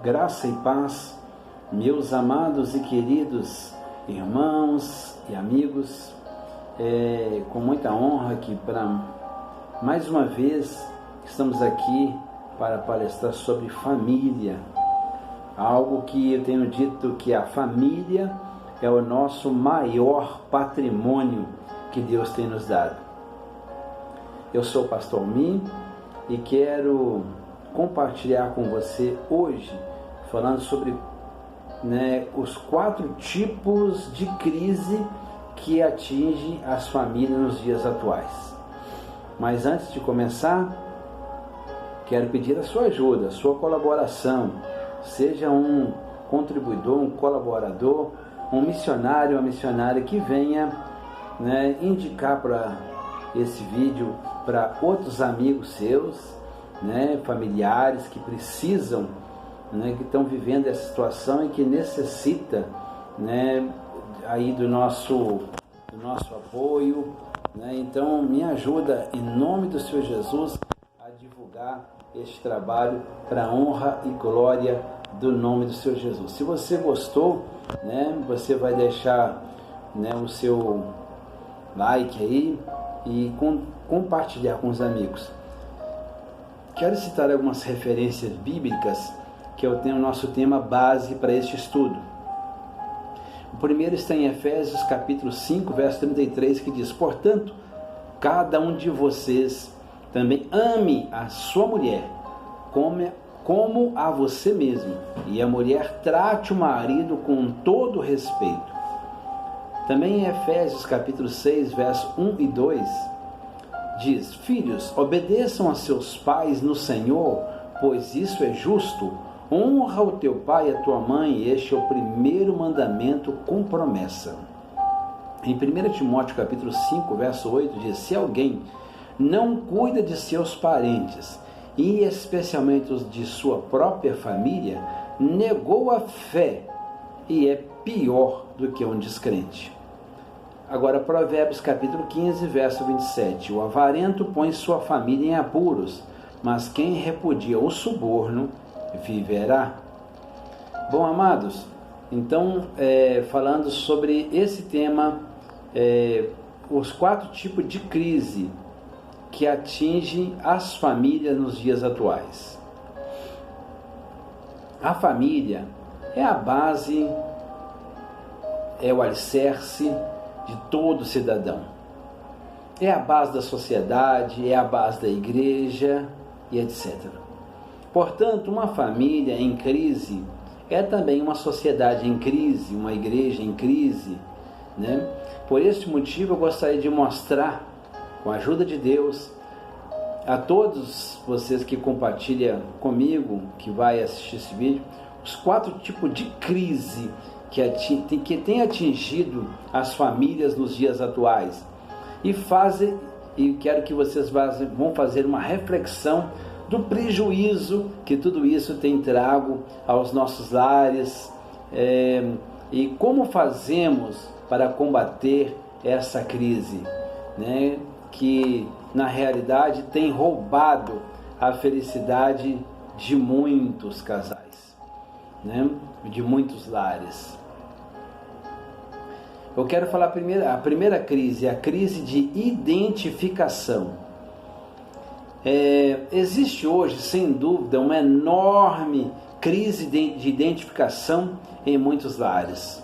Graça e paz, meus amados e queridos irmãos e amigos, com muita honra que mais uma vez estamos aqui para palestrar sobre família, algo que eu tenho dito que a família é o nosso maior patrimônio que Deus tem nos dado. Eu sou o pastor Almir e quero compartilhar com você hoje, falando sobre os 4 tipos de crise que atingem as famílias nos dias atuais. Mas antes de começar, quero pedir a sua ajuda, a sua colaboração. Seja um contribuidor, um colaborador, um missionário, uma missionária que venha indicar para esse vídeo para outros amigos seus, familiares que precisam, que estão vivendo essa situação e que necessita aí do nosso apoio. Então me ajuda em nome do Senhor Jesus a divulgar este trabalho para a honra e glória do nome do Senhor Jesus. Se você gostou, você vai deixar o seu like aí e compartilhar com os amigos. Quero citar algumas referências bíblicas que eu tenho nosso tema base para este estudo. O primeiro está em Efésios capítulo 5, verso 33, que diz: portanto, cada um de vocês também ame a sua mulher como a você mesmo, e a mulher trate o marido com todo respeito. Também em Efésios capítulo 6, verso 1 e 2, diz: filhos, obedeçam a seus pais no Senhor, pois isso é justo. Honra o teu pai e a tua mãe, este é o primeiro mandamento com promessa. Em 1 Timóteo capítulo 5, verso 8, diz: se alguém não cuida de seus parentes, e especialmente os de sua própria família, negou a fé e é pior do que um descrente. Agora, Provérbios capítulo 15, verso 27. O avarento põe sua família em apuros, mas quem repudia o suborno viverá. Bom, amados, então, falando sobre esse tema, os 4 tipos de crise que atingem as famílias nos dias atuais. A família é a base, é o alicerce de todo cidadão. É a base da sociedade, é a base da igreja e etc. Portanto, uma família em crise é também uma sociedade em crise, uma igreja em crise, Por esse motivo, eu gostaria de mostrar, com a ajuda de Deus, a todos vocês que compartilham comigo, que vai assistir esse vídeo, os 4 tipos de crise que tem atingido as famílias nos dias atuais. E quero que vocês vão fazer uma reflexão do prejuízo que tudo isso tem trago aos nossos lares, e como fazemos para combater essa crise, que na realidade tem roubado a felicidade de muitos casais, de muitos lares. Eu quero falar a primeira crise, a crise de identificação. Existe hoje, sem dúvida, uma enorme crise de identificação em muitos lares.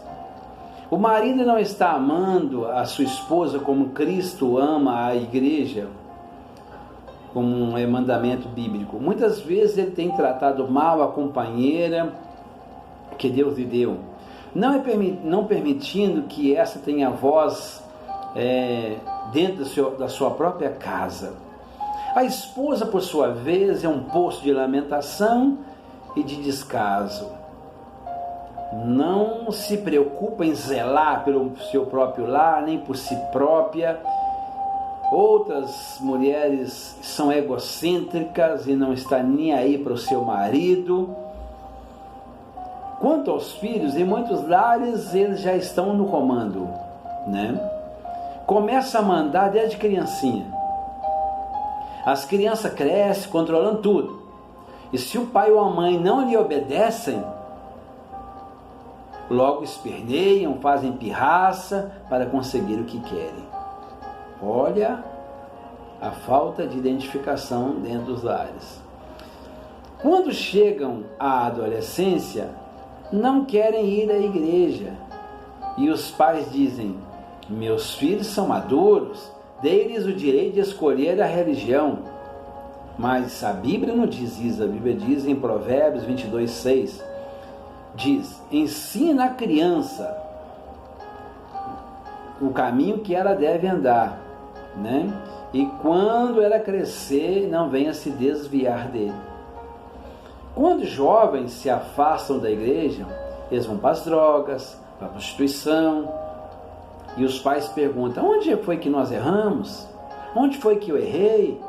O marido não está amando a sua esposa como Cristo ama a igreja, como um mandamento bíblico. Muitas vezes ele tem tratado mal a companheira que Deus lhe deu, não permitindo que essa tenha voz dentro da sua própria casa. A esposa, por sua vez, é um poço de lamentação e de descaso. Não se preocupa em zelar pelo seu próprio lar, nem por si própria. Outras mulheres são egocêntricas e não estão nem aí para o seu marido. Quanto aos filhos, em muitos lares eles já estão no comando, Começa a mandar desde criancinha. As crianças crescem controlando tudo. E se o pai ou a mãe não lhe obedecem, logo esperneiam, fazem pirraça para conseguir o que querem. Olha a falta de identificação dentro dos lares. Quando chegam à adolescência, não querem ir à igreja. E os pais dizem: meus filhos são maduros, dê-lhes o direito de escolher a religião. Mas a Bíblia não diz isso. A Bíblia diz em Provérbios 22:6, diz: ensina a criança o caminho que ela deve andar, né? E quando ela crescer, não venha se desviar dele. Quando jovens se afastam da igreja, eles vão para as drogas, para a prostituição, e os pais perguntam: onde foi que nós erramos? Onde foi que eu errei?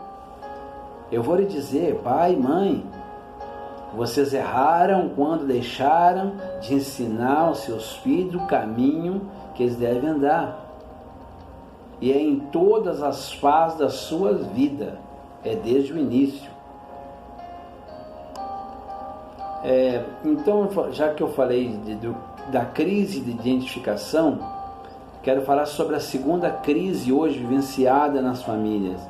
Eu vou lhe dizer, pai e mãe, vocês erraram quando deixaram de ensinar aos seus filhos o caminho que eles devem andar. E é em todas as fases da sua vida, é desde o início. Então, já que eu falei da crise de identificação, quero falar sobre a segunda crise hoje vivenciada nas famílias.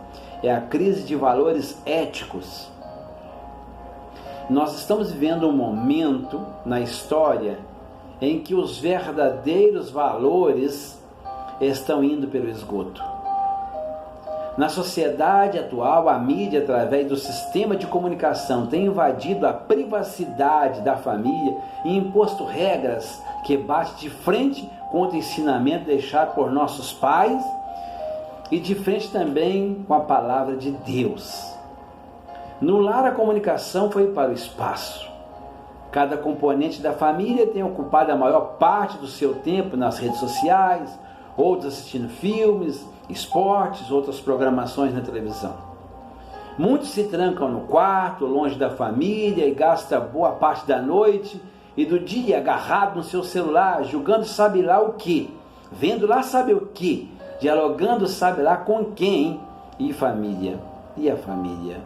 É a crise de valores éticos. Nós estamos vivendo um momento na história em que os verdadeiros valores estão indo pelo esgoto. Na sociedade atual, a mídia, através do sistema de comunicação, tem invadido a privacidade da família e imposto regras que batem de frente contra o ensinamento deixado por nossos pais e de frente também com a palavra de Deus. No lar, a comunicação foi para o espaço. Cada componente da família tem ocupado a maior parte do seu tempo nas redes sociais, outros assistindo filmes, esportes, outras programações na televisão. Muitos se trancam no quarto, longe da família, e gastam boa parte da noite e do dia agarrado no seu celular, julgando sabe lá o que, vendo lá sabe o que, dialogando sabe lá com quem. E família? E a família?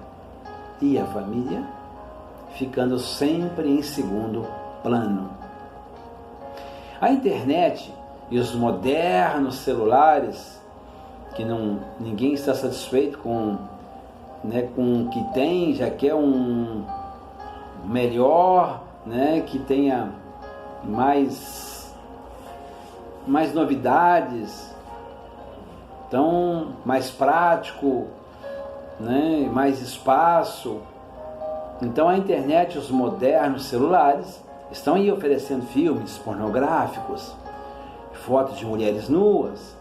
E a família? Ficando sempre em segundo plano. A internet e os modernos celulares, que ninguém está satisfeito com o que tem, já quer um melhor, que tenha mais novidades, então mais prático, mais espaço. Então a internet e os modernos celulares estão aí oferecendo filmes pornográficos, fotos de mulheres nuas,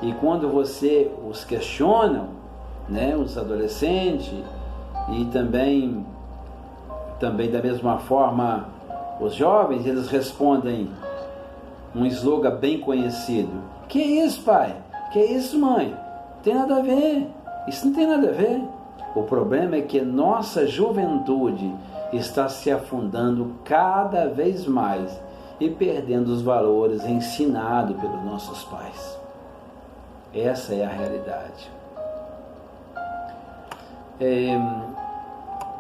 e quando você os questiona, os adolescentes, e também da mesma forma os jovens, eles respondem um slogan bem conhecido: que é isso, pai? Que é isso, mãe? Não tem nada a ver, isso não tem nada a ver. O problema é que nossa juventude está se afundando cada vez mais e perdendo os valores ensinados pelos nossos pais. Essa é a realidade.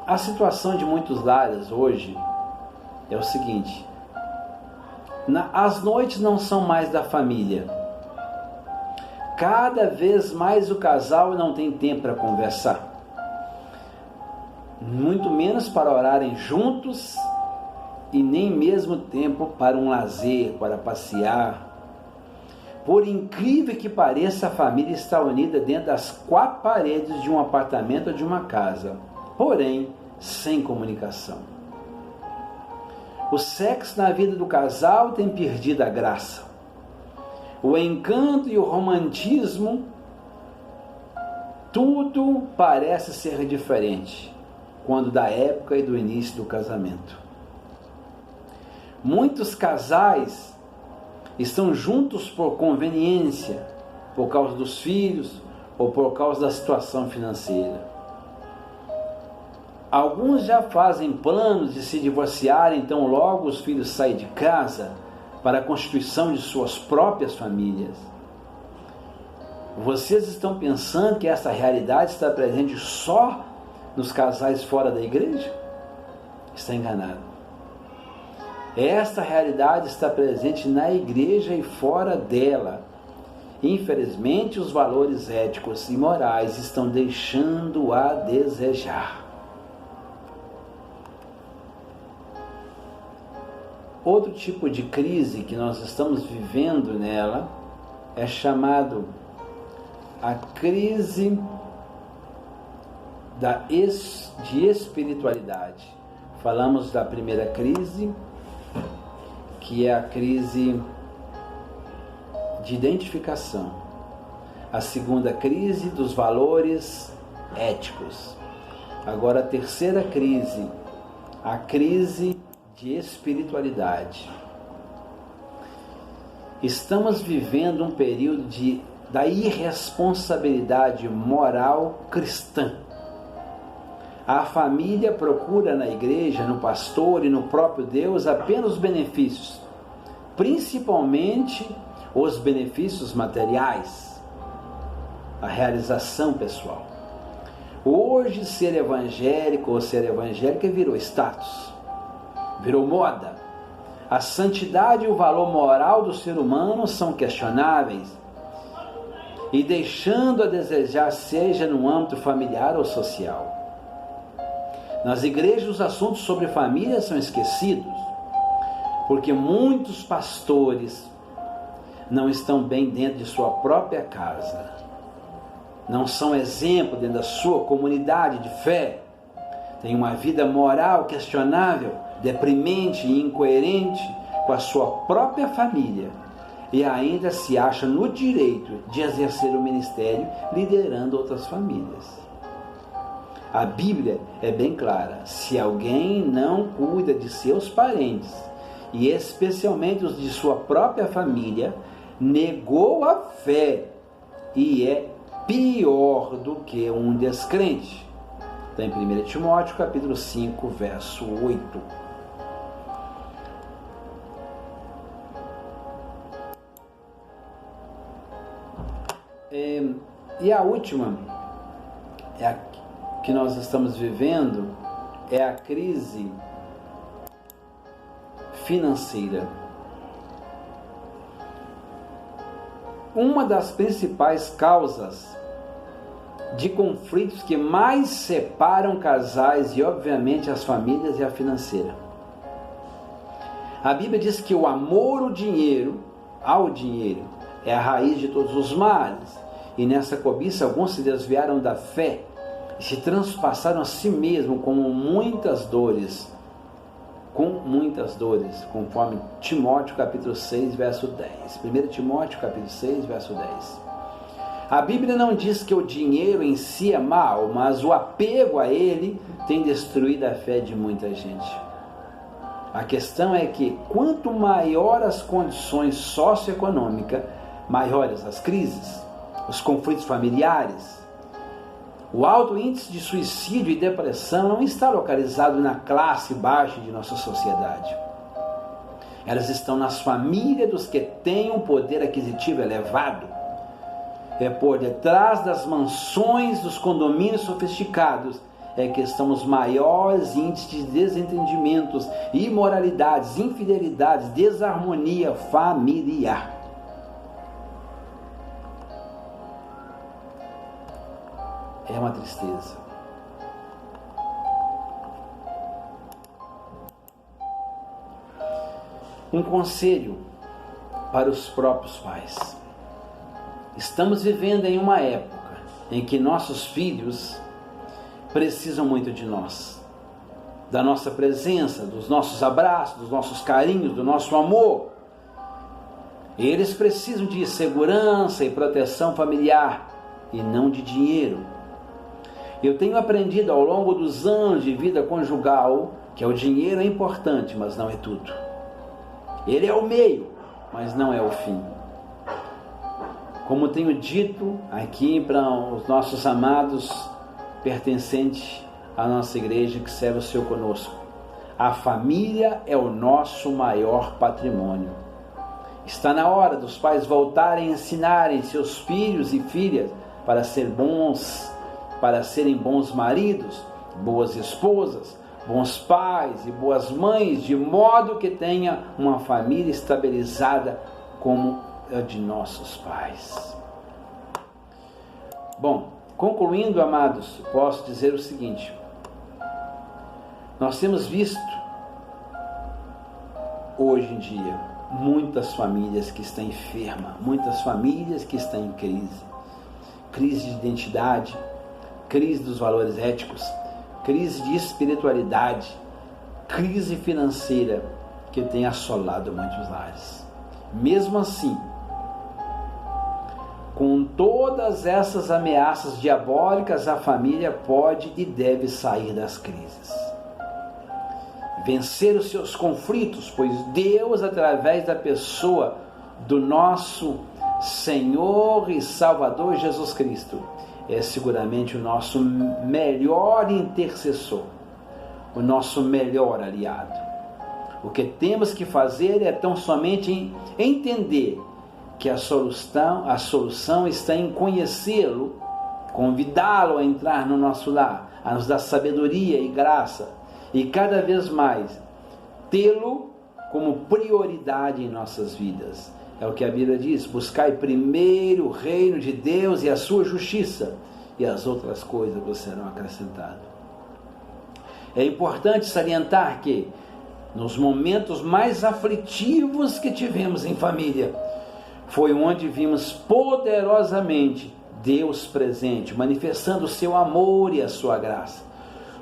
A situação de muitos lares hoje é o seguinte: as noites não são mais da família. Cada vez mais o casal não tem tempo para conversar, muito menos para orarem juntos, e nem mesmo tempo para um lazer, para passear. Por incrível que pareça, a família está unida dentro das 4 paredes de um apartamento ou de uma casa, porém sem comunicação. O sexo na vida do casal tem perdido a graça. O encanto e o romantismo, tudo parece ser diferente quando da época e do início do casamento. Muitos casais estão juntos por conveniência, por causa dos filhos ou por causa da situação financeira. Alguns já fazem planos de se divorciar, então logo os filhos saem de casa para a constituição de suas próprias famílias. Vocês estão pensando que essa realidade está presente só nos casais fora da igreja? está enganado. Esta realidade está presente na igreja e fora dela. Infelizmente, os valores éticos e morais estão deixando a desejar. Outro tipo de crise que nós estamos vivendo nela é chamado a crise de espiritualidade. Falamos da primeira crise, que é a crise de identificação. A segunda crise dos valores éticos. Agora a terceira crise, a crise de espiritualidade. Estamos vivendo um período da irresponsabilidade moral cristã. A família procura na igreja, no pastor e no próprio Deus apenas os benefícios, principalmente os benefícios materiais, a realização pessoal. Hoje, ser evangélico ou ser evangélica virou status, virou moda. A santidade e o valor moral do ser humano são questionáveis e deixando a desejar, seja no âmbito familiar ou social. Nas igrejas, os assuntos sobre família são esquecidos, porque muitos pastores não estão bem dentro de sua própria casa, não são exemplo dentro da sua comunidade de fé, têm uma vida moral questionável, deprimente e incoerente com a sua própria família e ainda se acha no direito de exercer o ministério liderando outras famílias. A Bíblia é bem clara: se alguém não cuida de seus parentes, e especialmente os de sua própria família, negou a fé e é pior do que um descrente. Está em 1 Timóteo capítulo 5, verso 8. E a última, a que nós estamos vivendo, é a crise financeira. Uma das principais causas de conflitos que mais separam casais e, obviamente, as famílias é a financeira. A Bíblia diz que o amor ao dinheiro é a raiz de todos os males, e nessa cobiça alguns se desviaram da fé e se transpassaram a si mesmos com muitas dores, conforme Timóteo capítulo 6, verso 10. 1 Timóteo capítulo 6, verso 10. A Bíblia não diz que o dinheiro em si é mal, mas o apego a ele tem destruído a fé de muita gente. A questão é que quanto maior as condições socioeconômicas, maiores as crises, os conflitos familiares. O alto índice de suicídio e depressão não está localizado na classe baixa de nossa sociedade. Elas estão nas famílias dos que têm um poder aquisitivo elevado. É por detrás das mansões, dos condomínios sofisticados, é que estão os maiores índices de desentendimentos, imoralidades, infidelidades, desarmonia familiar. É uma tristeza. Um conselho para os próprios pais. Estamos vivendo em uma época em que nossos filhos precisam muito de nós, da nossa presença, dos nossos abraços, dos nossos carinhos, do nosso amor. Eles precisam de segurança e proteção familiar e não de dinheiro. Eu tenho aprendido ao longo dos anos de vida conjugal que o dinheiro é importante, mas não é tudo. Ele é o meio, mas não é o fim. Como tenho dito aqui para os nossos amados pertencentes à nossa igreja que serve o Senhor conosco, a família é o nosso maior patrimônio. Está na hora dos pais voltarem a ensinarem seus filhos e filhas para serem bons maridos, boas esposas, bons pais e boas mães, de modo que tenha uma família estabilizada como a de nossos pais. Bom, concluindo, amados, posso dizer o seguinte: nós temos visto hoje em dia muitas famílias que estão enfermas, muitas famílias que estão em crise de identidade, crise dos valores éticos, crise de espiritualidade, crise financeira que tem assolado muitos lares. Mesmo assim, com todas essas ameaças diabólicas, a família pode e deve sair das crises, vencer os seus conflitos, pois Deus, através da pessoa do nosso Senhor e Salvador Jesus Cristo, é seguramente o nosso melhor intercessor, o nosso melhor aliado. O que temos que fazer é tão somente entender que a solução está em conhecê-lo, convidá-lo a entrar no nosso lar, a nos dar sabedoria e graça, e cada vez mais tê-lo como prioridade em nossas vidas. É o que a Bíblia diz: buscai primeiro o reino de Deus e a sua justiça, e as outras coisas vos serão acrescentadas. É importante salientar que, nos momentos mais aflitivos que tivemos em família, foi onde vimos poderosamente Deus presente, manifestando o seu amor e a sua graça,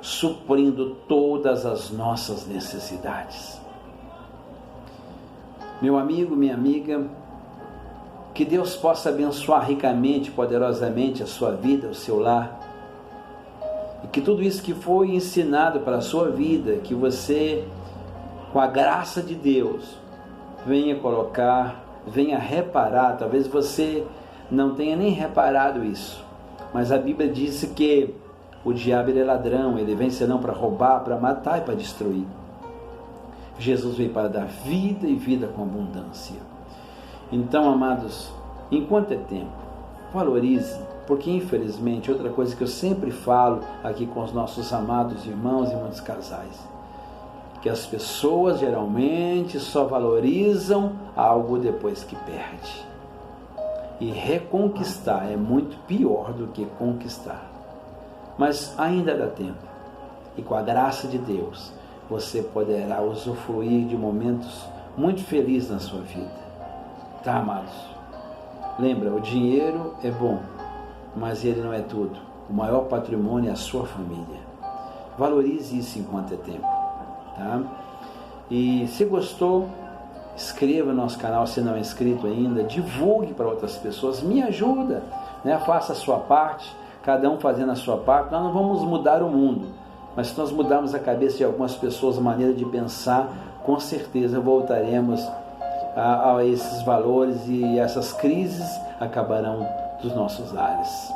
suprindo todas as nossas necessidades. Meu amigo, minha amiga, que Deus possa abençoar ricamente, poderosamente a sua vida, o seu lar, e que tudo isso que foi ensinado para a sua vida, que você, com a graça de Deus, venha colocar, venha reparar. Talvez você não tenha nem reparado isso, mas a Bíblia diz que o diabo, ele é ladrão, ele vem senão para roubar, para matar e para destruir. Jesus veio para dar vida e vida com abundância. Então, amados, enquanto é tempo, valorize, porque infelizmente, outra coisa que eu sempre falo aqui com os nossos amados irmãos e muitos casais, que as pessoas geralmente só valorizam algo depois que perde. E reconquistar é muito pior do que conquistar. Mas ainda dá tempo, e com a graça de Deus, você poderá usufruir de momentos muito felizes na sua vida. Tá, amados? Lembra, o dinheiro é bom, mas ele não é tudo. O maior patrimônio é a sua família. Valorize isso enquanto é tempo, tá? E se gostou, inscreva no nosso canal se não é inscrito ainda, divulgue para outras pessoas, me ajuda, né? Faça a sua parte, cada um fazendo a sua parte. Nós não vamos mudar o mundo, mas se nós mudarmos a cabeça de algumas pessoas, a maneira de pensar, com certeza voltaremos a esses valores, e essas crises acabarão dos nossos lares.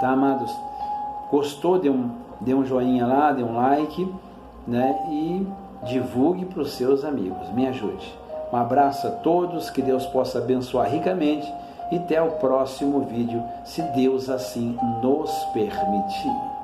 Tá, amados? Gostou? Dê um joinha lá, dê um like, né? E divulgue para os seus amigos. Me ajude. Um abraço a todos, que Deus possa abençoar ricamente, e até o próximo vídeo, se Deus assim nos permitir.